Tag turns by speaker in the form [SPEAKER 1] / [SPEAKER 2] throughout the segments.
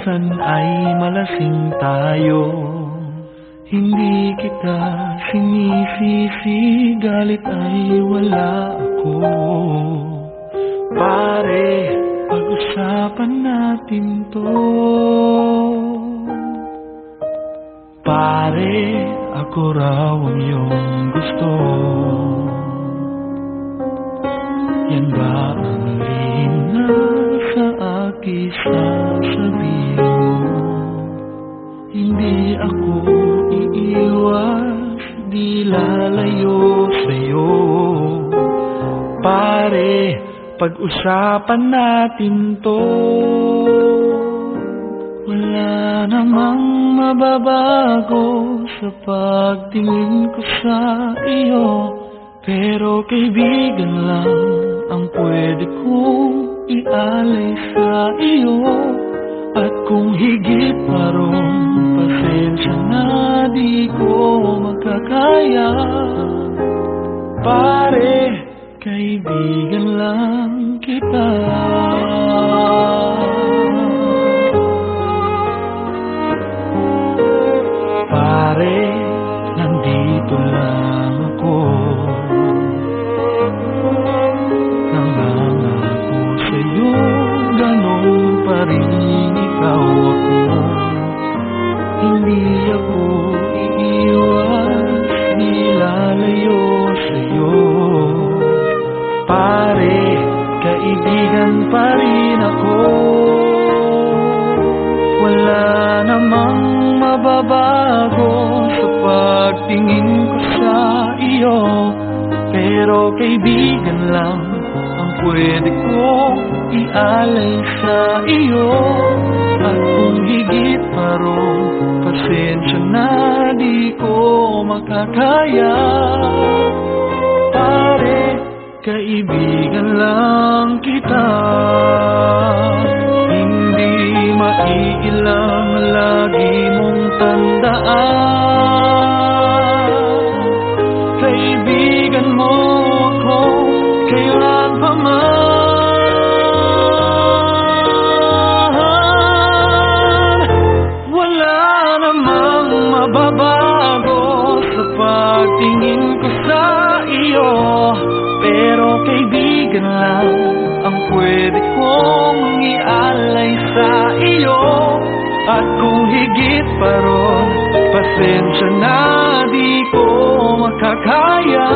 [SPEAKER 1] minsan ay malasing tayo. Hindi kita sinisisi, galit ay wala ako. Pare, pag-usapan natin to. Pare, ako raw ang iyong gusto. Yan ba ang lihim na sa akin sasabihin mo? Hindi ako iiwas, di lalayo sa'yo. Pare, pag-usapan natin to. Wala namang mababago sa pagtingin ko sa iyo, pero kaibigan lang ang pwede kong ialay sa iyo. At kung higit pa ron, pasensya na, di ko makakaya. Pare, kaibigan lang kita. Pare, nandito lang ako. Nangangako sa'yo, ganon pa rin ikaw ako. Hindi ako iiwas, di lalayo sa'yo. Pare, kaibigan pa rin ako. Wala namang mababago sa pagtingin ko sa iyo, pero kaibigan lang ang pwede kong ialay sa iyo. At kung higit pa ron, pasensya na, di ko makakaya. Pare, kaibigan lang kita. Hindi maiilang, lagi mong tandaan. Kaibigan mo ako kailan pa man. Wala namang mababago sa pagtingin ko sa iyo, pero kaibigan lang ang pwede kong ialay sa iyo. At kung higit pa ron, pasensya na, di ko makakaya.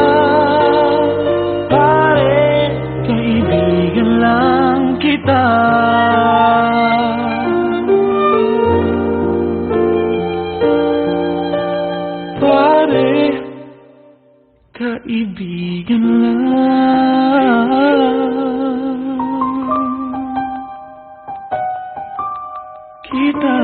[SPEAKER 1] Pare, kaibigan lang kita. Pare, kaibigan lang kita.